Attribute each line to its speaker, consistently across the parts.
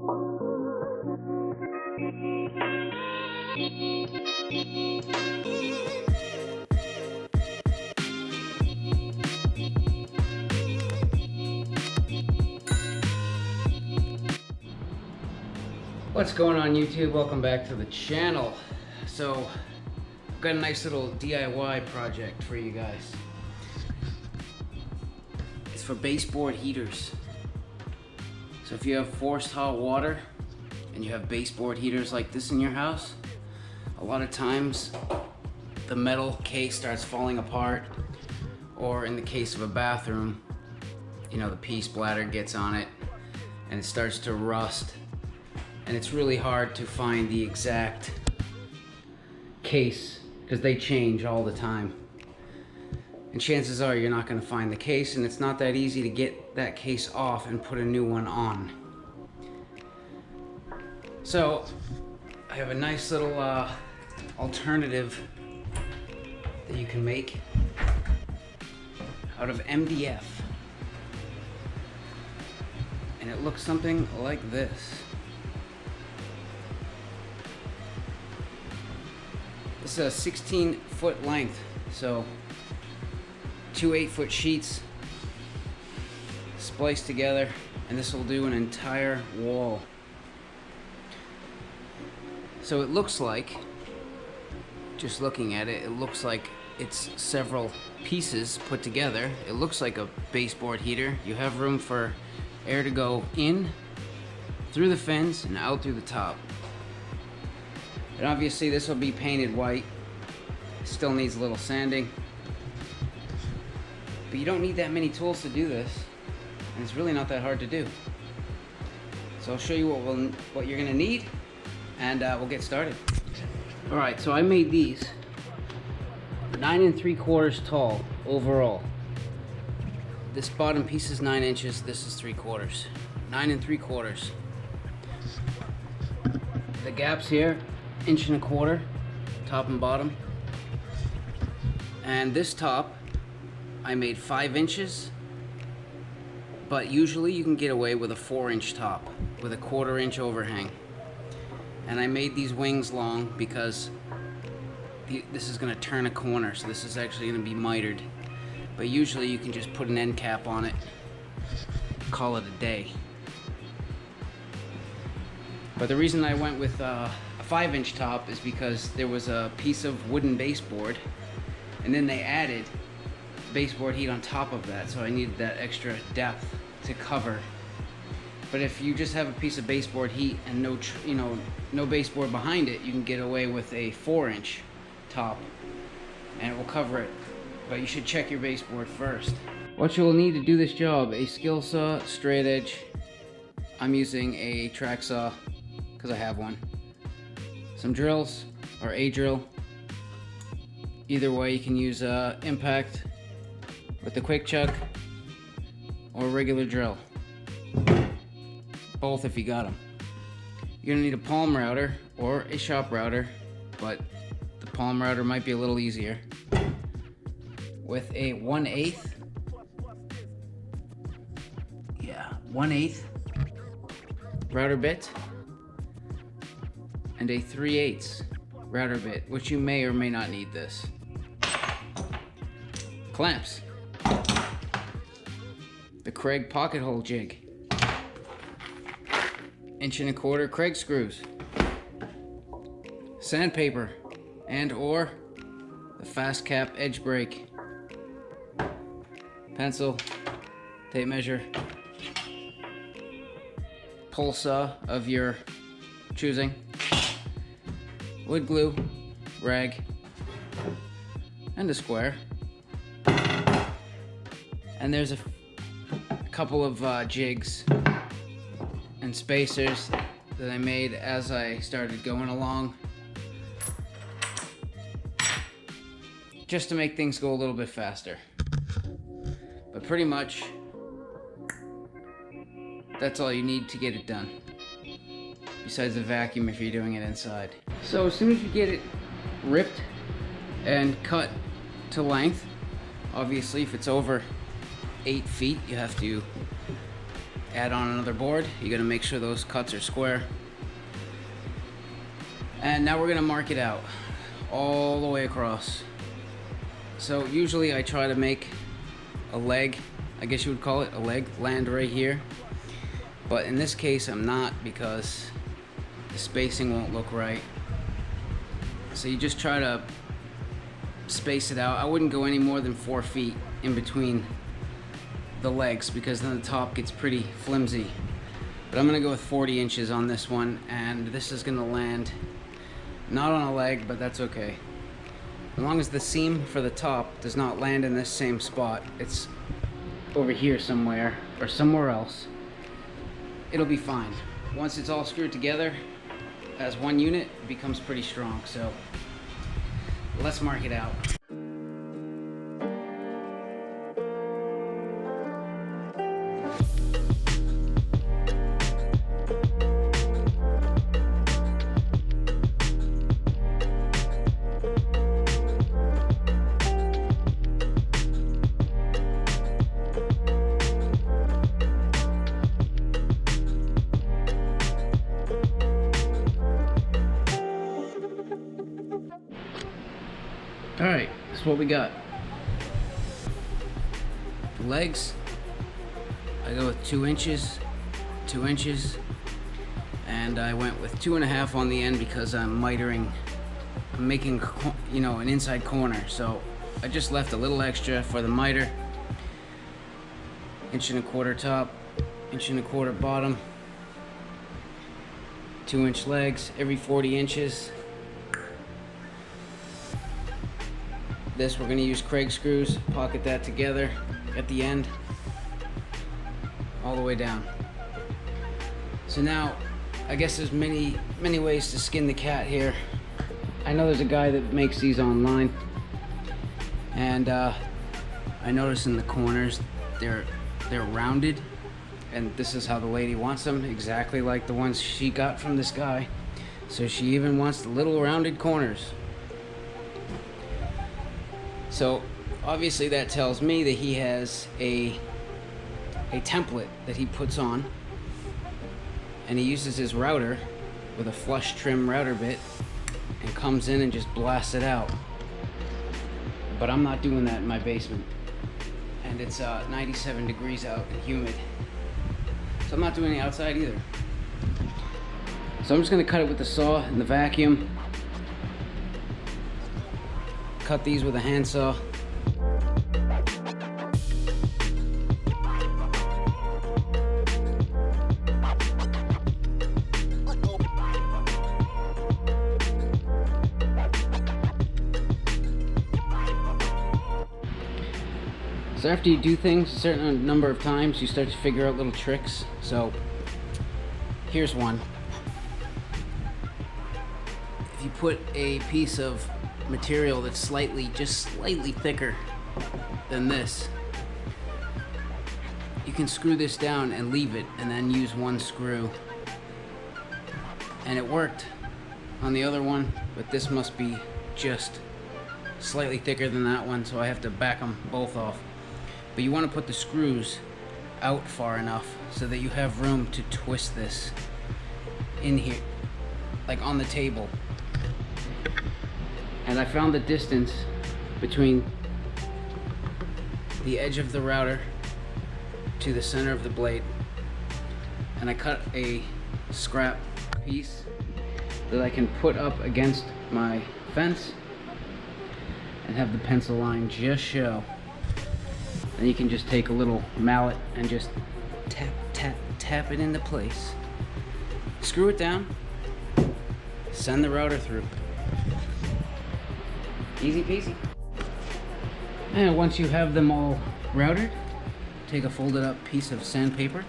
Speaker 1: What's going on YouTube? Welcome back to the channel. So I've got a nice little DIY project for you guys. It's for baseboard heaters. So if you have forced hot water and you have baseboard heaters like this in your house, a lot of times the metal case starts falling apart, or in the case of a bathroom, you know, the pee splatter gets on it and it starts to rust. And it's really hard to find the exact case because they change all the time. And chances are you're not going to find the case, and it's not that easy to get that case off and put a new one on. So I have a nice little alternative that you can make out of MDF. And it looks something like this. This is a 16-foot length, so 2 8-foot sheets spliced together, and this will do an entire wall. So it looks like, just looking at it, it looks like it's several pieces put together. It looks like a baseboard heater. You have room for air to go in, through the fins, and out through the top. And obviously this will be painted white. Still needs a little sanding. But you don't need that many tools to do this. And it's really not that hard to do. So I'll show you what you're gonna need, and we'll get started. Alright, so I made these 9 3/4 tall overall. This bottom piece is 9 inches, this is 3/4. 9 3/4. The gaps here, 1 1/4, top and bottom. And this top, I made 5 inches, but usually you can get away with a 4-inch top with a 1/4 inch overhang. And I made these wings long because this is going to turn a corner, so this is actually going to be mitered. But usually you can just put an end cap on it, call it a day. But the reason I went with a 5-inch top is because there was a piece of wooden baseboard, and then they added baseboard heat on top of that, so I needed that extra depth to cover. But if you just have a piece of baseboard heat and no baseboard behind it, you can get away with a 4-inch top and it will cover it. But you should check your baseboard first. What you will need to do this job: a skill saw, straight edge. I'm using a track saw because I have one. Some drills, or a drill. Either way, you can use impact with the quick chuck or a regular drill. Both if you got them. You're gonna need a palm router or a shop router, but the palm router might be a little easier. With a 1/8, 1/8 router bit and a 3/8 router bit, which you may or may not need this. Clamps, the Craig pocket hole jig, 1 1/4 Craig screws, sandpaper and or the fast cap edge brake, pencil, tape measure, pull saw of your choosing, wood glue, rag, and a square. And there's a couple of jigs and spacers that I made as I started going along, just to make things go a little bit faster. But pretty much that's all you need to get it done, besides the vacuum if you're doing it inside. So as soon as you get it ripped and cut to length, obviously if it's over 8 feet, you have to add on another board. You're gonna make sure those cuts are square. And now we're gonna mark it out all the way across. So usually I try to make a leg, I guess you would call it a leg, land right here. But in this case I'm not, because the spacing won't look right. So you just try to space it out. I wouldn't go any more than 4 feet in between the legs, because then the top gets pretty flimsy. But I'm gonna go with 40 inches on this one, and this is gonna land not on a leg, but that's okay. As long as the seam for the top does not land in this same spot, it's over here somewhere or somewhere else, it'll be fine. Once it's all screwed together as one unit, it becomes pretty strong. So let's mark it out. Alright, that's what we got. The legs, I go with 2 inches, 2 inches, and I went with 2.5 on the end because I'm mitering, I'm making, you know, an inside corner. So I just left a little extra for the miter. 1.25 inch top, 1.25 inch bottom, 2 inch legs every 40 inches. This we're going to use Craig screws, pocket that together at the end all the way down. So now I guess there's many ways to skin the cat here. I know there's a guy that makes these online, and I noticed in the corners they're rounded, and this is how the lady wants them, exactly like the ones she got from this guy. So she even wants the little rounded corners. So obviously that tells me that he has a template that he puts on, and he uses his router with a flush trim router bit and comes in and just blasts it out. But I'm not doing that in my basement, and it's 97 degrees out and humid, so I'm not doing it outside either. So I'm just going to cut it with the saw and the vacuum. Cut these with a handsaw. So after you do things a certain number of times, you start to figure out little tricks. So here's one. If you put a piece of material that's just slightly thicker than this, you can screw this down and leave it, and then use one screw. And it worked on the other one, but this must be just slightly thicker than that one, so I have to back them both off. But you want to put the screws out far enough so that you have room to twist this in here, like on the table. And I found the distance between the edge of the router to the center of the blade, and I cut a scrap piece that I can put up against my fence and have the pencil line just show. And you can just take a little mallet and just tap, tap, tap it into place. Screw it down, send the router through. Easy peasy. And once you have them all routed, take a folded up piece of sandpaper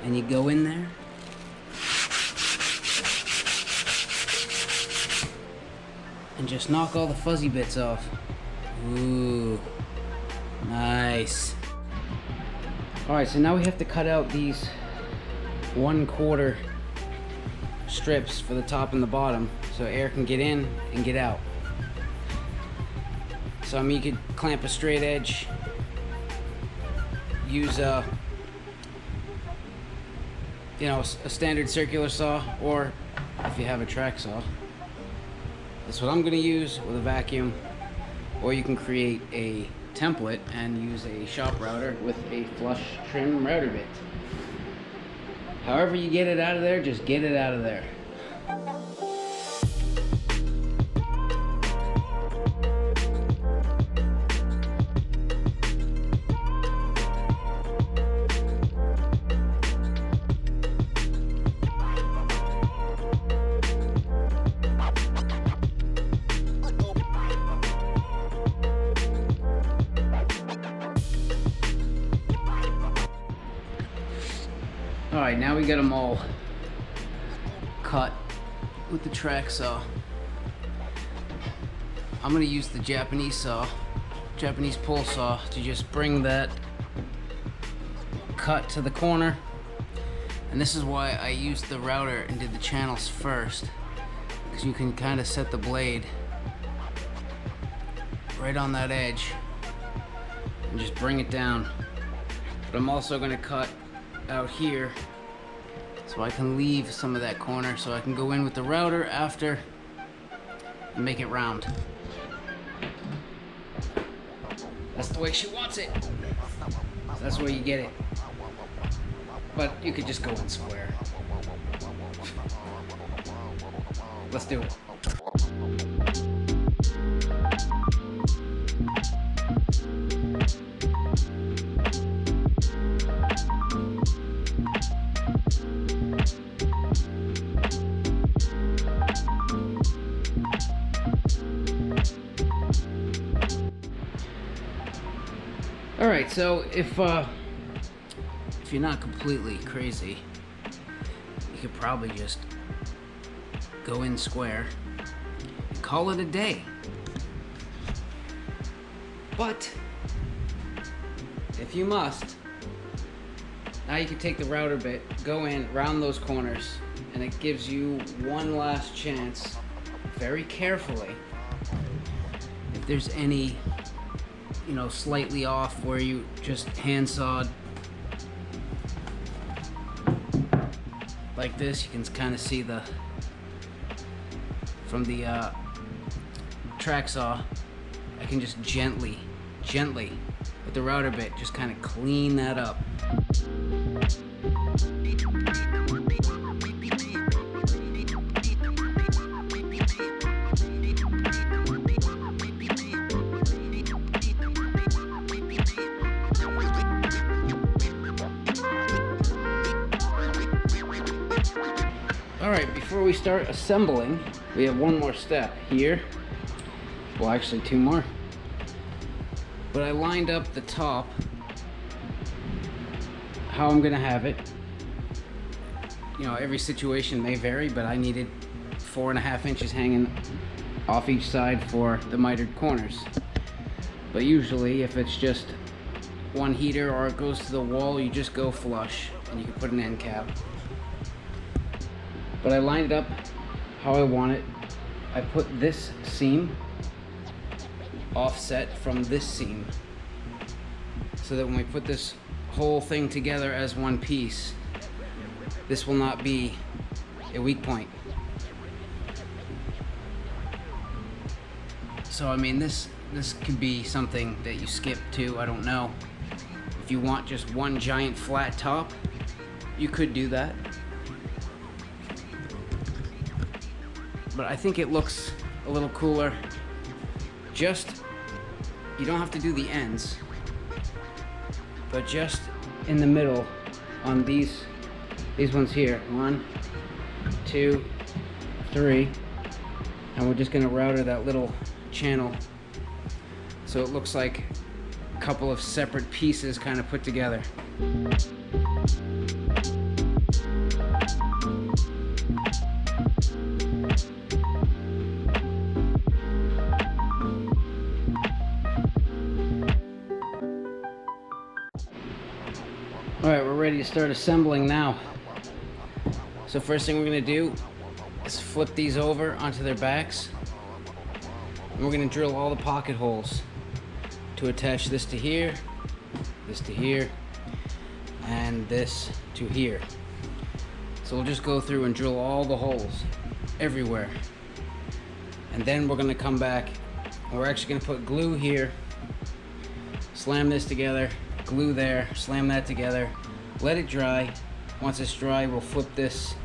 Speaker 1: and you go in there and just knock all the fuzzy bits off. Ooh, nice. Alright, so now we have to cut out these 1/4 strips for the top and the bottom so air can get in and get out. So I mean, you could clamp a straight edge, use you know, a standard circular saw, or if you have a track saw. That's what I'm going to use with a vacuum, or you can create a template and use a shop router with a flush trim router bit. However you get it out of there, just get it out of there. Alright, now we got them all cut with the track saw. I'm going to use the Japanese pull saw, to just bring that cut to the corner. And this is why I used the router and did the channels first, because you can kind of set the blade right on that edge and just bring it down. But I'm also going to cut out here so I can leave some of that corner, so I can go in with the router after and make it round. That's the way she wants it. That's where you get it. But you could just go in square. Let's do it. All right, so if you're not completely crazy, you could probably just go in square and call it a day. But if you must, now you can take the router bit, go in, round those corners, and it gives you one last chance, very carefully, if there's any, you know, slightly off where you just hand sawed like this. You can kind of see the, from the track saw, I can just gently with the router bit just kind of clean that up. Alright, before we start assembling, we have one more step here. Well, actually two more. But I lined up the top, how I'm gonna have it. You know, every situation may vary, but I needed 4.5 inches hanging off each side for the mitered corners. But usually, if it's just one heater or it goes to the wall, you just go flush and you can put an end cap. But I lined it up how I want it. I put this seam offset from this seam, so that when we put this whole thing together as one piece, this will not be a weak point. So I mean, this could be something that you skip to, I don't know. If you want just one giant flat top, you could do that. But I think it looks a little cooler. Just, you don't have to do the ends, but just in the middle on these ones here. 1, 2, 3, and we're just gonna router that little channel so it looks like a couple of separate pieces kind of put together. Alright, we're ready to start assembling now. So first thing we're going to do is flip these over onto their backs. And we're going to drill all the pocket holes to attach this to here, and this to here. So we'll just go through and drill all the holes everywhere. And then we're gonna come back and we're actually gonna put glue here, slam this together, glue there, slam that together, let it dry. Once it's dry, we'll flip this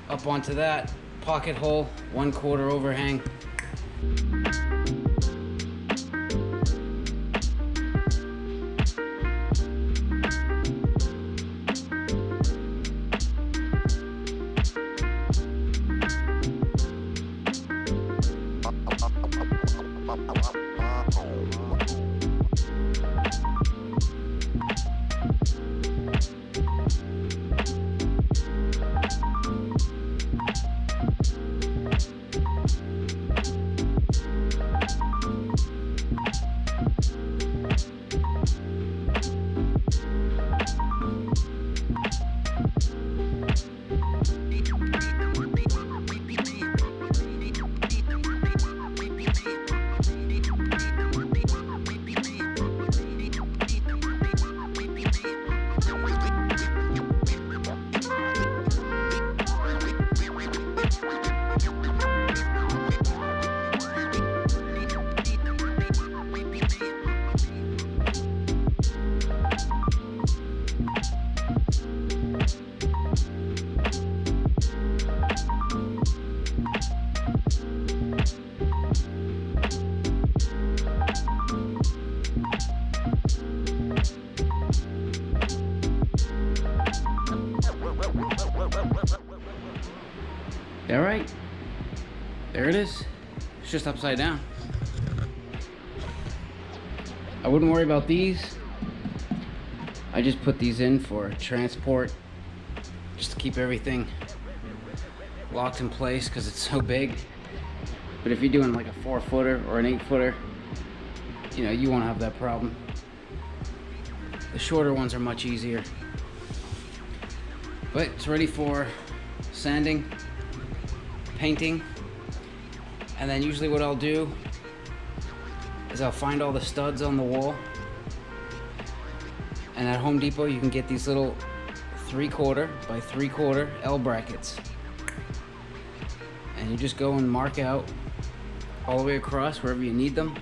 Speaker 1: up onto that pocket hole, 1/4 overhang. All right, there it is. It's just upside down. I wouldn't worry about these. I just put these in for transport, just to keep everything locked in place because it's so big. But if you're doing like a 4-footer or an 8-footer, you know, you won't have that problem. The shorter ones are much easier. But it's ready for sanding, painting, and then usually what I'll do is I'll find all the studs on the wall. And at Home Depot you can get these little 3/4 by 3/4 L brackets, and you just go and mark out all the way across wherever you need them.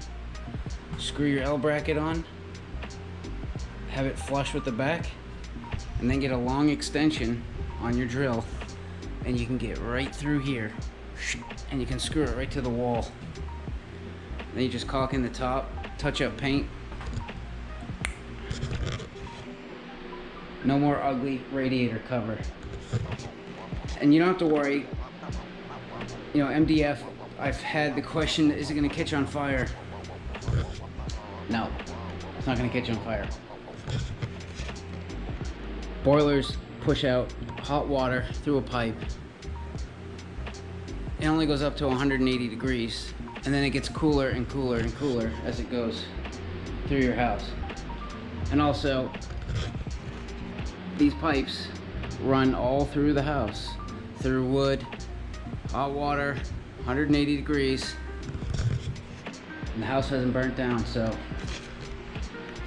Speaker 1: Screw your L bracket on, have it flush with the back, and then get a long extension on your drill, and you can get right through here, and you can screw it right to the wall. Then you just caulk in the top, touch up paint. No more ugly radiator cover. And you don't have to worry, you know, MDF, I've had the question, is it gonna catch on fire? No, it's not gonna catch on fire. Boilers push out hot water through a pipe. It only goes up to 180 degrees, and then it gets cooler and cooler and cooler as it goes through your house. And also, these pipes run all through the house, through wood, hot water, 180 degrees, and the house hasn't burnt down, so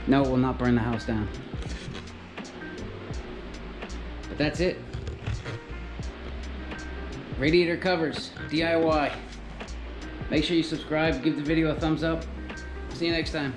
Speaker 1: no, it will not burn the house down. But that's it. Radiator covers, DIY. Make sure you subscribe, give the video a thumbs up. See you next time.